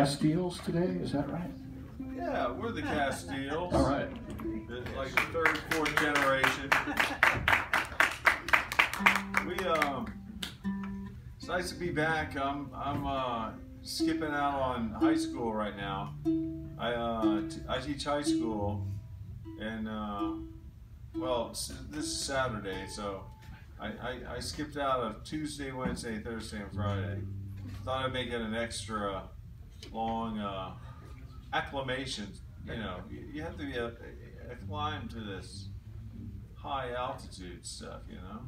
Castiles today, is that right? Yeah, we're the Castiles. All right. It's like the third, fourth generation. It's nice to be back. I'm skipping out on high school right now. I teach high school, and well, this is Saturday, so I skipped out of Tuesday, Wednesday, Thursday, and Friday. Thought I'd make it an extra long acclimation. You know, you have to be acclimed to this high altitude stuff, you know.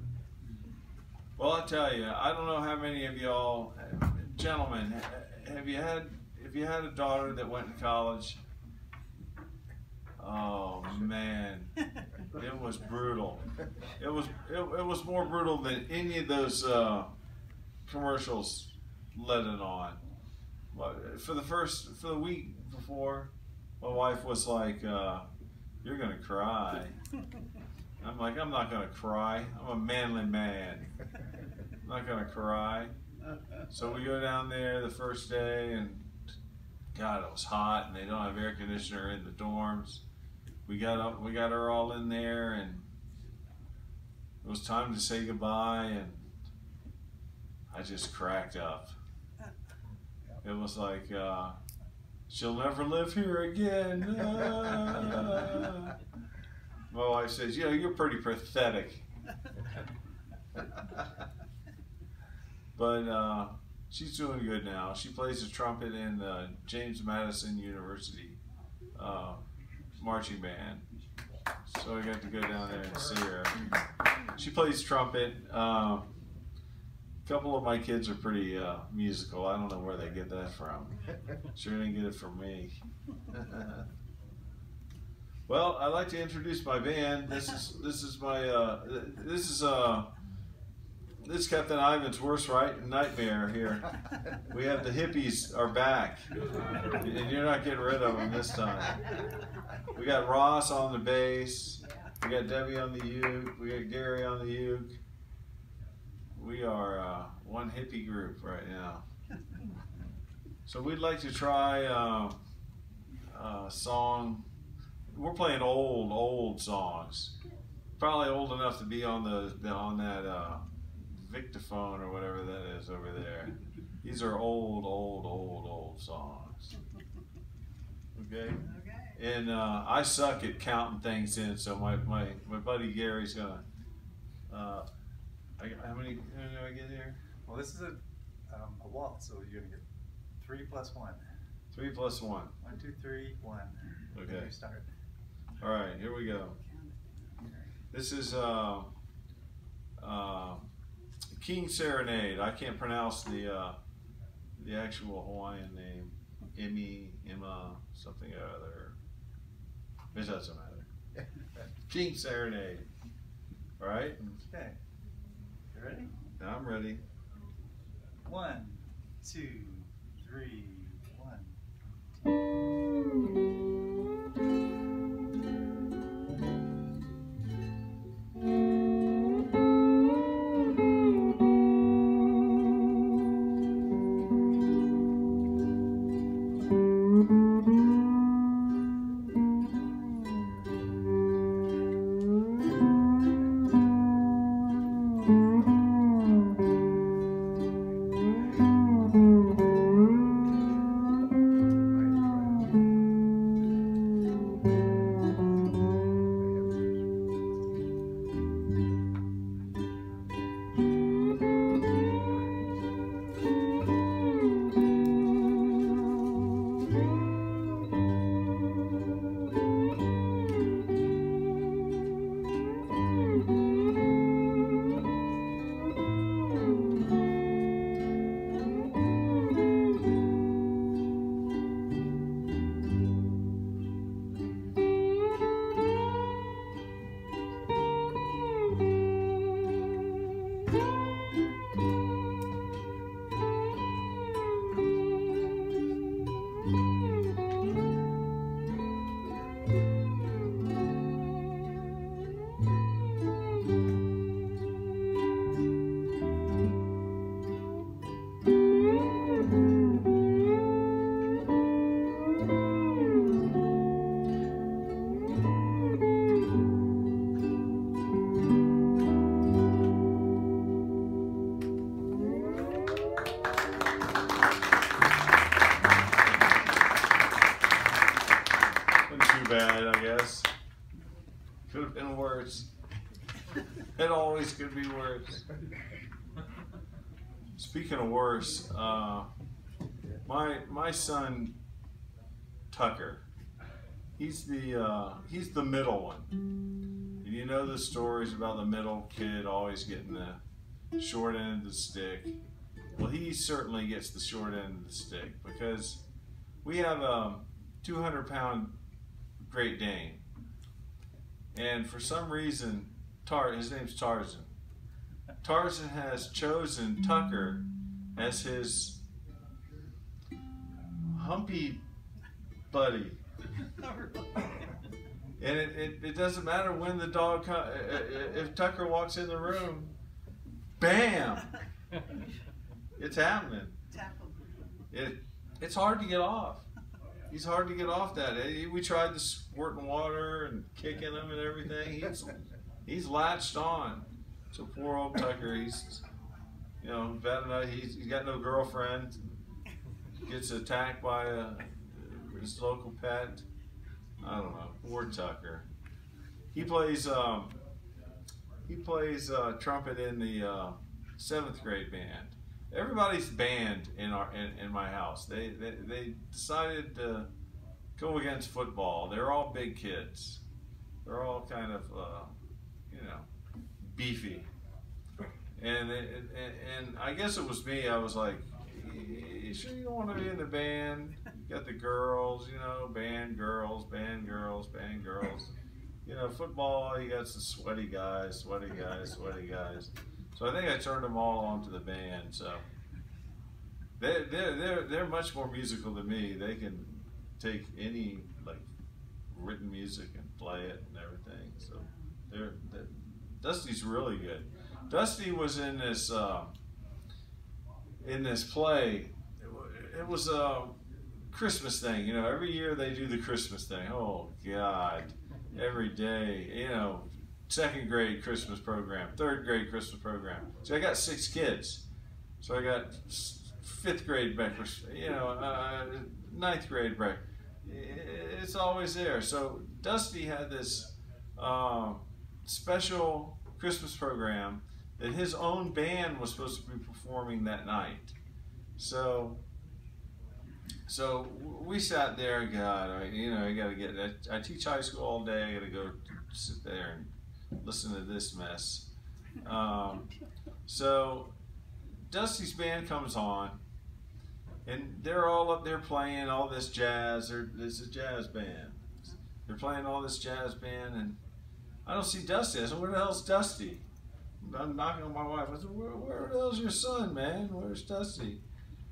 Well, I'll tell you, I don't know how many of y'all, gentlemen, if you had a daughter that went to college, oh man, it was brutal. It was more brutal than any of those commercials let it on. For the week before, my wife was like, "You're gonna cry." I'm like, "I'm not gonna cry. I'm a manly man. I'm not gonna cry." So we go down there the first day, and God, it was hot, and they don't have air conditioner in the dorms. We got her all in there, and it was time to say goodbye, and I just cracked up. It was like, she'll never live here again. My wife says, "You know, you're pretty pathetic." But she's doing good now. She plays the trumpet in the James Madison University marching band. So I got to go down there and see her. She plays trumpet. A couple of my kids are pretty musical. I don't know where they get that from. Sure didn't get it from me. Well, I'd like to introduce my band. This is Captain Ivan's worst nightmare here. We have the hippies are back, and you're not getting rid of them this time. We got Ross on the bass. We got Debbie on the uke. We got Gary on the uke. We are one hippie group right now. So we'd like to try a song. We're playing old songs, probably old enough to be on that Victophone or whatever that is over there. These are old songs. Okay. And I suck at counting things in, so my buddy Gary's gonna. How many do I get here? Well, this is a waltz, so you're gonna get 3 plus 1. 3 plus 1. 1, 2, 3, 1. Okay. Then you start. All right, here we go. This is King Serenade. I can't pronounce the actual Hawaiian name. Emma, something or other. It doesn't matter. King Serenade. All right. Okay. You ready? Now I'm ready. 1, 2, 3, 1. bad, I guess. Could have been worse. It always could be worse. Speaking of worse, my son Tucker, he's the middle one. And you know the stories about the middle kid always getting the short end of the stick. Well, he certainly gets the short end of the stick because we have a 200-pound Great Dane, and for some reason, his name's Tarzan. Tarzan has chosen Tucker as his humpy buddy. And it doesn't matter when the dog comes, if Tucker walks in the room, bam, it's happening. It's hard to get off. He's hard to get off that. We tried the squirting water and kicking him and everything. He's latched on. So poor old Tucker, he's, you know, bad enough. He's got no girlfriend. Gets attacked by his local pet. I don't know. Poor Tucker. He plays trumpet in the 7th grade band. Everybody's band in my house. They decided to go against football. They're all big kids. They're all kind of you know, beefy. And I guess it was me. I was like, you sure you don't want to be in the band? You got the girls, you know, band girls, band girls, band girls. You know, football, you got some sweaty guys, sweaty guys, sweaty guys. So I think I turned them all onto the band. So they're much more musical than me. They can take any like written music and play it and everything. So Dusty's really good. Dusty was in this play. It was a Christmas thing. You know, every year they do the Christmas thing. Oh God, every day. You know, 2nd grade Christmas program, 3rd grade Christmas program. So I got 6 kids. So I got 5th grade breakfast, you know, 9th grade breakfast. It's always there. So Dusty had this special Christmas program that his own band was supposed to be performing that night. So we sat there. God, you know, I got to get. I teach high school all day. I got to go sit there and listen to this mess. So Dusty's band comes on, and they're all up there playing all this jazz. It's a jazz band. They're playing all this jazz band, and I don't see Dusty. I said, where the hell's Dusty? I'm knocking on my wife. I said, where the hell's your son, man? Where's Dusty?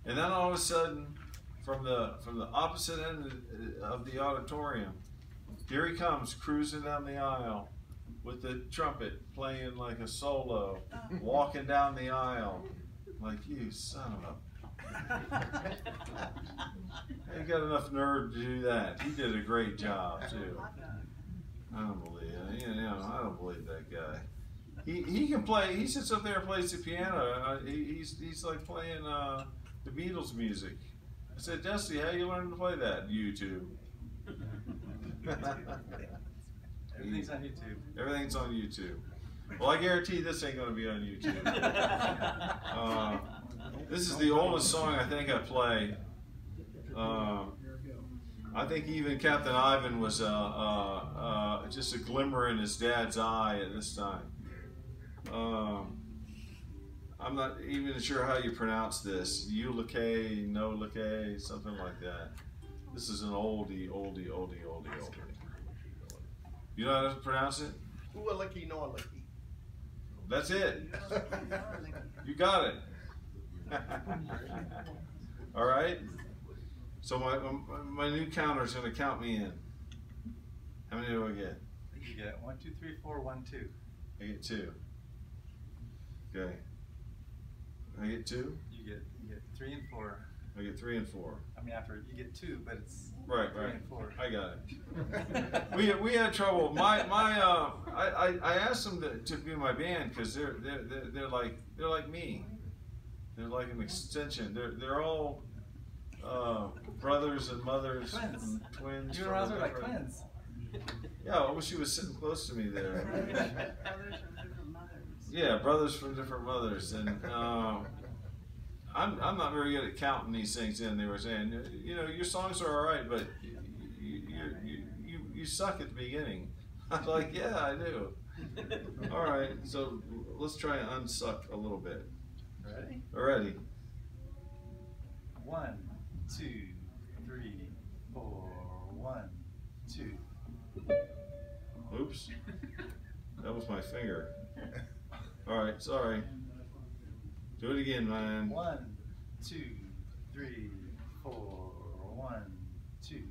And then all of a sudden, from the opposite end of the auditorium, here he comes cruising down the aisle with the trumpet playing like a solo, walking down the aisle. Like, you son of a... He got enough nerve to do that. He did a great job too. I don't believe it. You know, I don't believe that guy. He can play. He sits up there and plays the piano. He's like playing the Beatles music. I said, Dusty, how you learn to play that? YouTube. Everything's on YouTube. Everything's on YouTube. Well, I guarantee this ain't going to be on YouTube. This is the oldest song I think I play. I think even Captain Ivan was just a glimmer in his dad's eye at this time. I'm not even sure how you pronounce this. Ukulele, no lake, something like that. This is an oldie. You know how to pronounce it? Ukulele, no lucky. That's it. You got it. All right. So my new counter is going to count me in. How many do I get? You get 1, 2, 3, 4, 1, 2. I get 2. Okay. I get 2. You get 3 and 4. I get 3 and 4. I mean, after you get 2, but it's right. 3 and 4. I got it. we had trouble. I asked them to be my band because they're like me. They're like an extension. They're all brothers and mothers, Twins. and twins. You and Roz are like twins. Yeah, I wish he was sitting close to me there. Brothers from different mothers. Yeah, brothers from different mothers, and I'm not very good at counting these things in. They were saying, you know, your songs are all right, but you suck at the beginning. I'm like, yeah, I do. All right, so let's try and unsuck a little bit. Ready? Already. 1, 2, 3, 4. 1, 2. Oops, that was my finger. All right, sorry. Do it again, man. 1, 2, 3, 4. 1, 2.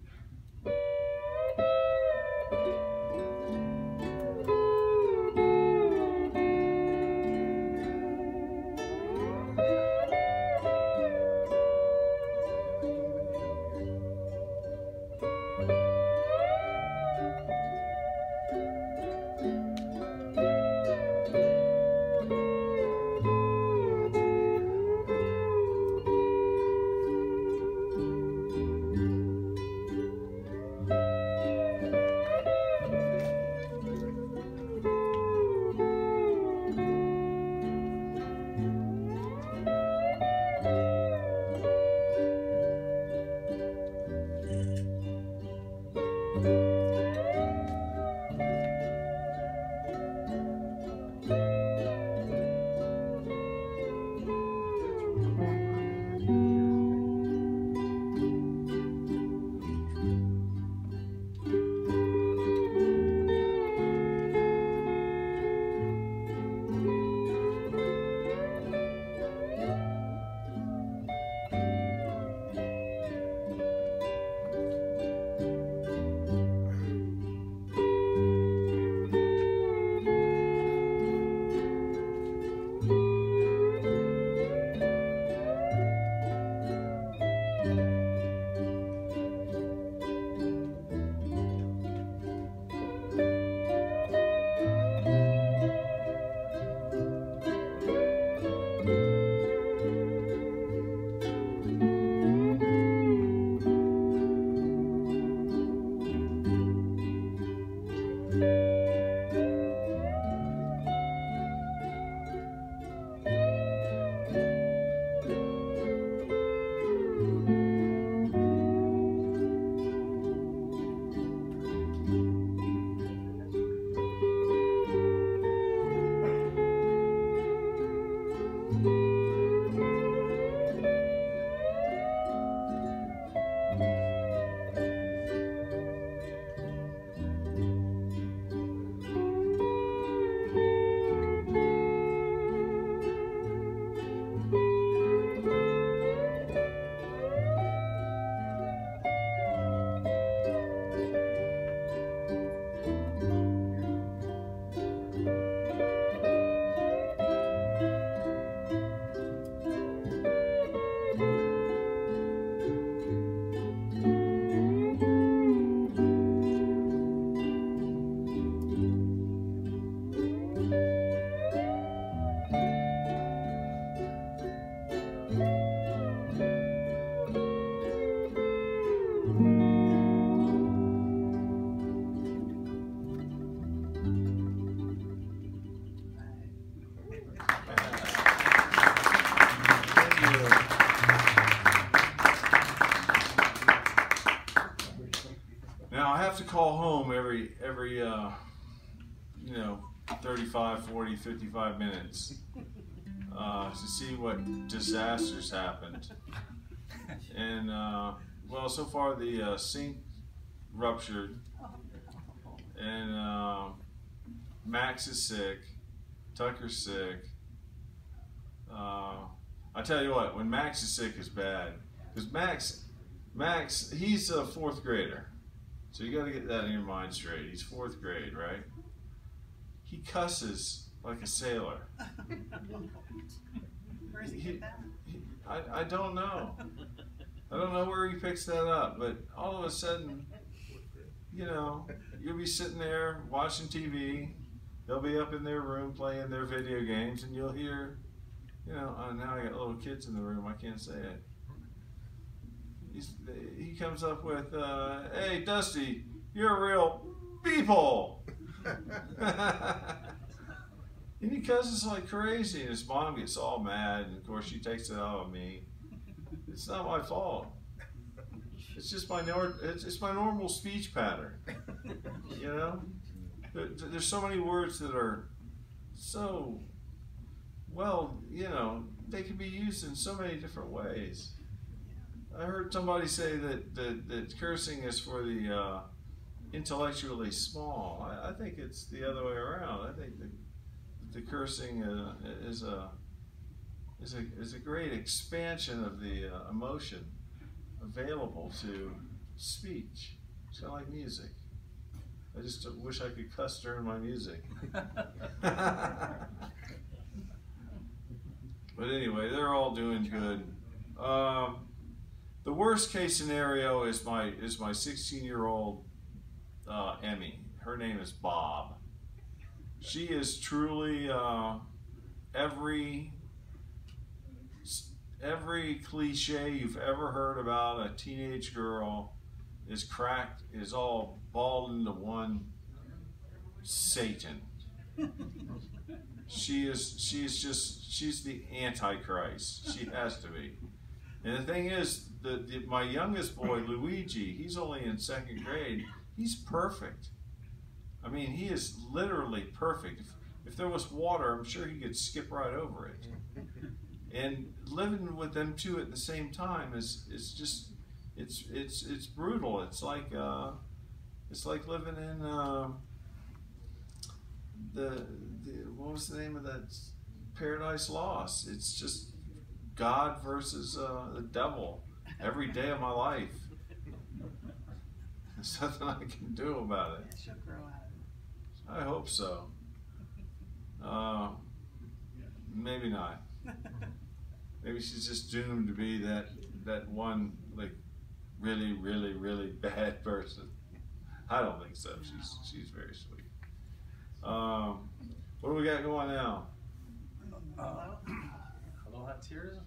To call home every 35, 40, 55 minutes to see what disasters happened. And well, so far the sink ruptured, and Max is sick, Tucker's sick. I tell you what, when Max is sick is bad, because Max, he's a 4th grader. So you got to get that in your mind straight. He's 4th grade, right? He cusses like a sailor. Where does he get that? I don't know. I don't know where he picks that up, but all of a sudden, you know, you'll be sitting there watching TV. They'll be up in their room playing their video games, and you'll hear, you know, now I got little kids in the room. I can't say it. He comes up with, hey, Dusty, you're a real people. And he cusses like crazy, and his mom gets all mad, and of course she takes it out on me. It's not my fault. It's just it's my normal speech pattern. You know, there's so many words that are so well, you know, they can be used in so many different ways. I heard somebody say that cursing is for the intellectually small. I think it's the other way around. I think that the cursing is a great expansion of the emotion available to speech. It's kind of like music. I just wish I could cuss during my music. But anyway, they're all doing good. The worst case scenario is my 16-year-old Emmy. Her name is Bob. She is truly every cliche you've ever heard about a teenage girl is all balled into one Satan. She's the Antichrist. She has to be. And the thing is, my youngest boy, Luigi, he's only in 2nd grade. He's perfect. I mean, he is literally perfect. If there was water, I'm sure he could skip right over it. And living with them two at the same time is just it's brutal. It's like living in what was the name of that Paradise Lost? It's just God versus the devil every day of my life. There's nothing I can do about it. She'll grow out of it. I hope so. Maybe not. Maybe she's just doomed to be that one like really, really, really bad person. I don't think so. She's very sweet. What do we got going now? Hello Hot Tears?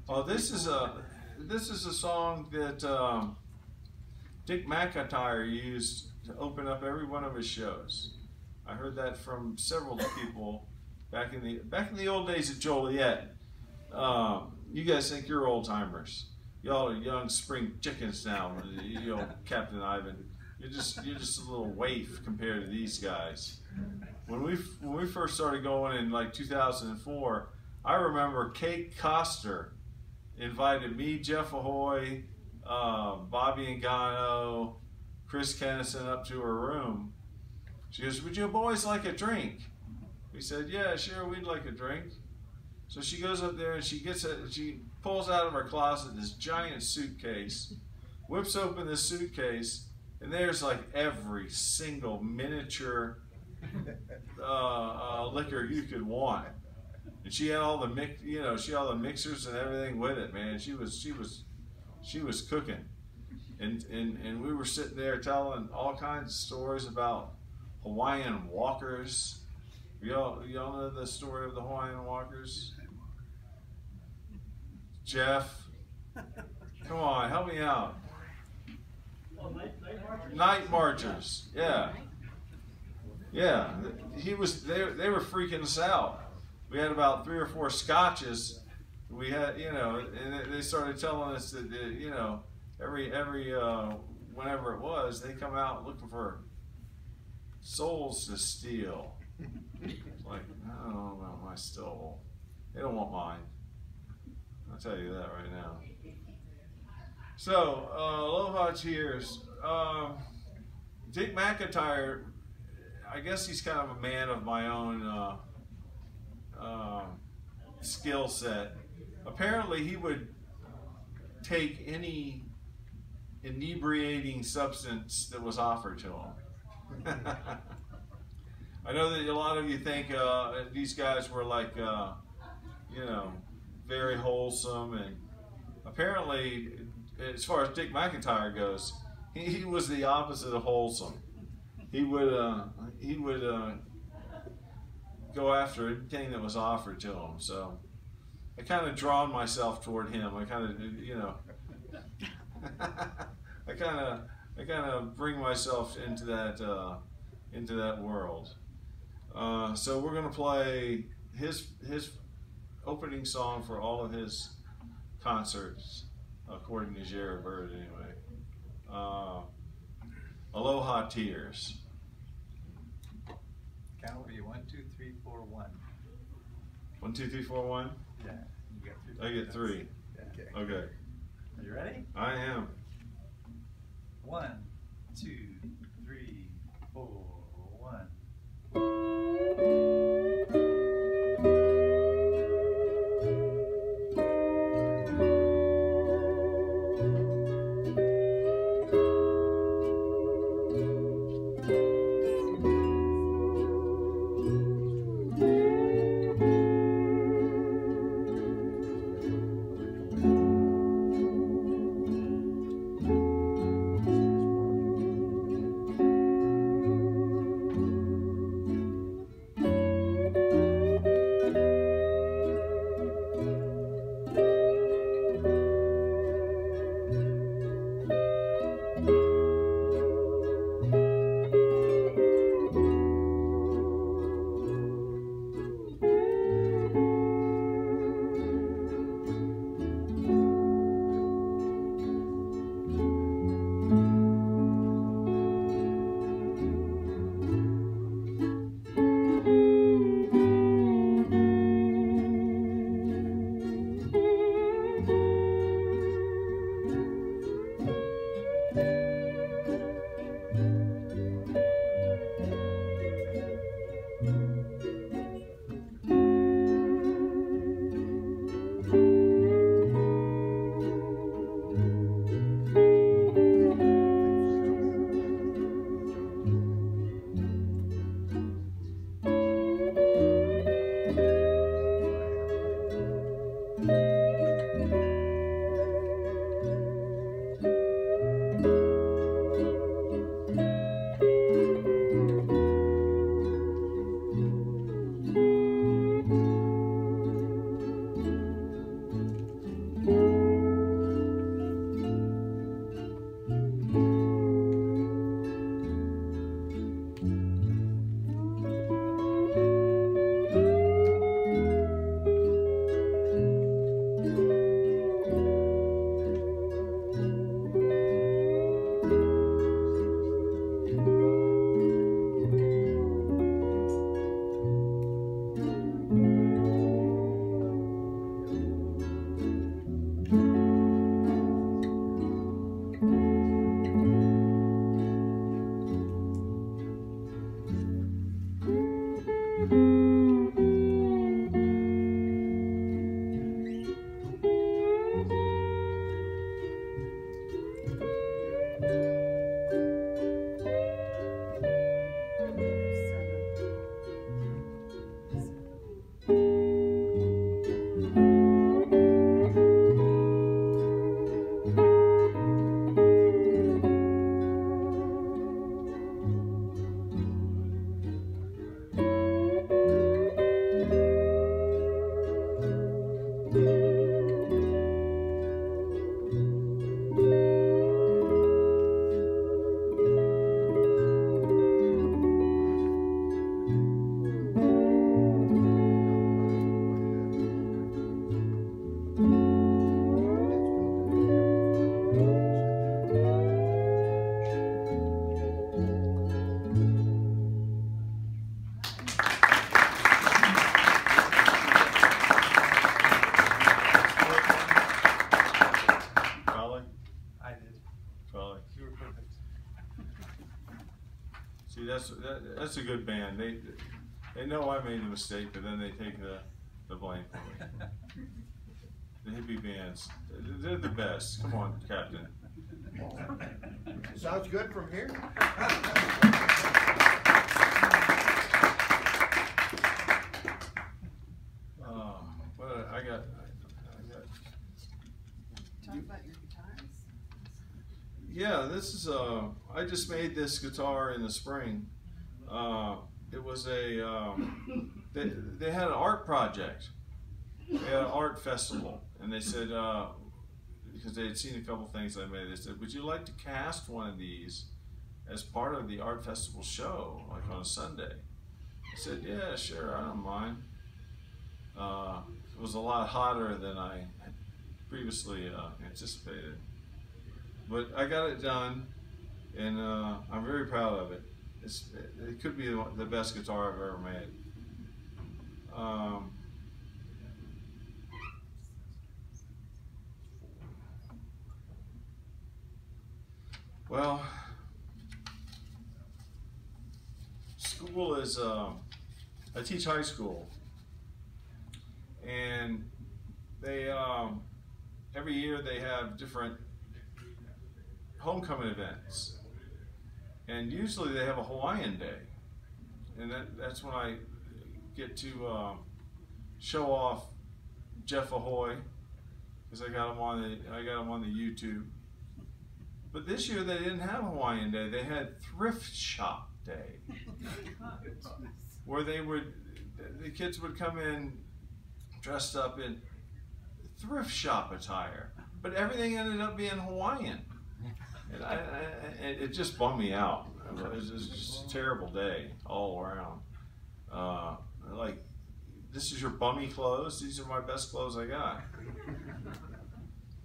Oh, this is a song that Dick McIntyre used to open up every one of his shows. I heard that from several people back in the old days at Joliet. You guys think you're old timers. Y'all are young spring chickens now. You know, Captain Ivan. You're just a little waif compared to these guys. When we first started going in like 2004, I remember Kate Coster invited me, Jeff Ahoy, Bobby Engano, Chris Kennison up to her room. She goes, "Would you boys like a drink?" We said, "Yeah, sure, we'd like a drink." So she goes up there and she pulls out of her closet this giant suitcase, whips open this suitcase, and there's like every single miniature liquor you could want. And she had all the mixers and everything with it, man. She was cooking. And we were sitting there telling all kinds of stories about Hawaiian walkers. Y'all know the story of the Hawaiian walkers? Jeff, come on, help me out. Night marchers, yeah. Yeah, they were freaking us out. We had about 3 or 4 scotches. We had, and they started telling us that, every whenever it was, they come out looking for souls to steal. It's like, I don't know about my soul. They don't want mine. I'll tell you that right now. So, Aloha Cheers. Dick McIntyre, I guess he's kind of a man of my own skill set. Apparently, he would take any inebriating substance that was offered to him. I know that a lot of you think these guys were like, very wholesome, and apparently, as far as Dick McIntyre goes, he was the opposite of wholesome. He would go after anything that was offered to him. So I kind of drawn myself toward him. I kind of, I kind of bring myself into that into that world. So we're going to play his opening song for all of his concerts, according to Jerry Bird anyway. Aloha Tears. Count will be 1, 2, 3, 4, 1. 1, 2, 3, 4, 1. Yeah, you got 3. I get 3. Yeah. Okay. Are you ready? I am. 1, 2, 3, 4, 1. See, that's a good band. They know I made the mistake, but then they take the blame for me. The hippie bands, they're the best. Come on, Captain. Sounds good from here. But I got. Talk about your guitars. Yeah, this is I just made this guitar in the spring. It was a they had an art project. They had an art festival, and they said because they had seen a couple things I made, they said, "Would you like to cast one of these as part of the art festival show, like on a Sunday. I said, yeah, sure, I don't mind. It was a lot hotter than I had previously anticipated. But I got it done, and I'm very proud of it. It could be the best guitar I've ever made. Well, school is, I teach high school, and they, every year they have different homecoming events, and usually they have a Hawaiian Day, and that's when I get to show off Jeff Ahoy, because I got him on the YouTube. But this year they didn't have Hawaiian Day. They had Thrift Shop Day, where the kids would come in dressed up in thrift shop attire, but everything ended up being Hawaiian. And it just bummed me out. It was just a terrible day all around. Like, this is your bummy clothes? These are my best clothes I got.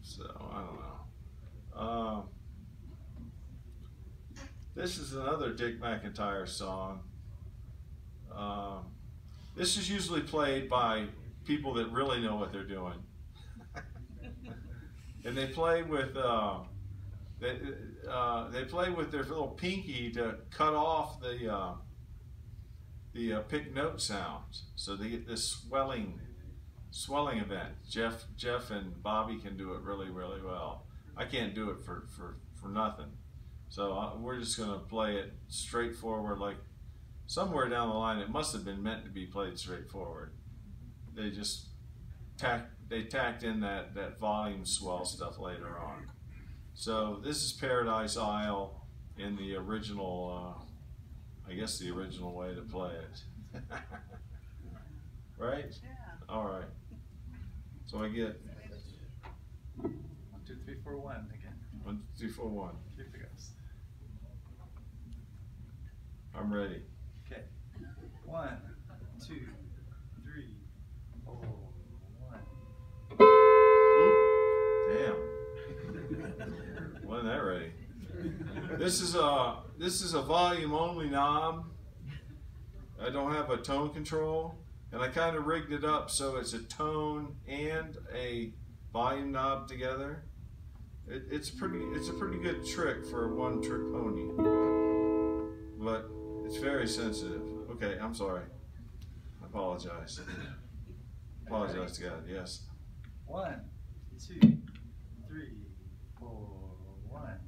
So, I don't know. This is another Dick McIntyre song. This is usually played by people that really know what they're doing. And they play with they play with their little pinky to cut off the pick note sounds, so they get this swelling event. Jeff and Bobby can do it really well. I can't do it for nothing. So we're just going to play it straightforward, like somewhere down the line it must have been meant to be played straightforward. They just tacked in that volume swell stuff later on. So this is Paradise Isle in the original, I guess the original way to play it. Right? Yeah. All right. So I get 1, 2, 3, 4, 1 again. 1, 2, 3, 4, 1. Here we go. I'm ready. Okay. 1, 2, 3, 4, 1. Damn. Wasn't that ready? This is a volume only knob. I don't have a tone control, and I kind of rigged it up so it's a tone and a volume knob together. It's a pretty good trick for a one-trick pony, but it's very sensitive. Okay, I'm sorry. I apologize. Apologize to God. Yes. 1, 2, 3, 4, 1.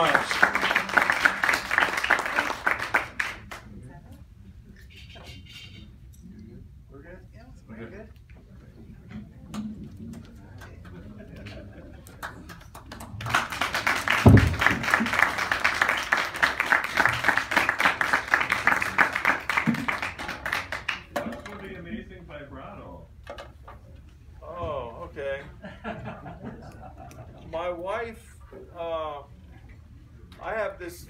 much. We're good? Yeah, it was We're great. good? What's with the amazing vibrato? Oh, okay. My wife, I have this,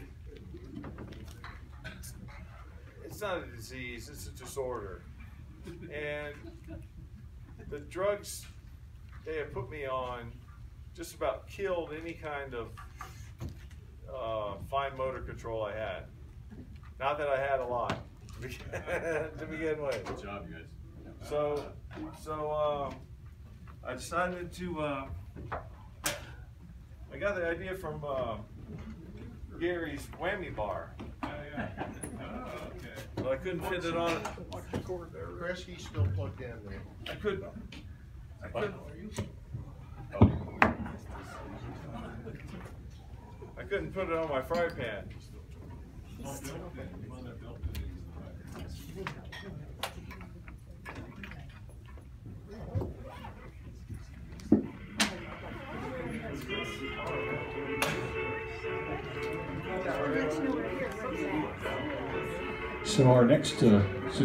it's not a disease, it's a disorder. And the drugs they have put me on just about killed any kind of fine motor control I had. Not that I had a lot to begin with. Good job, you guys. So I decided to, I got the idea from Gary's whammy bar. Oh, yeah. Oh, okay. But I couldn't fit it on. Chris, he's still plugged in there. I couldn't put it on my fry pan. Oh, built in. The one that built it is right. So our next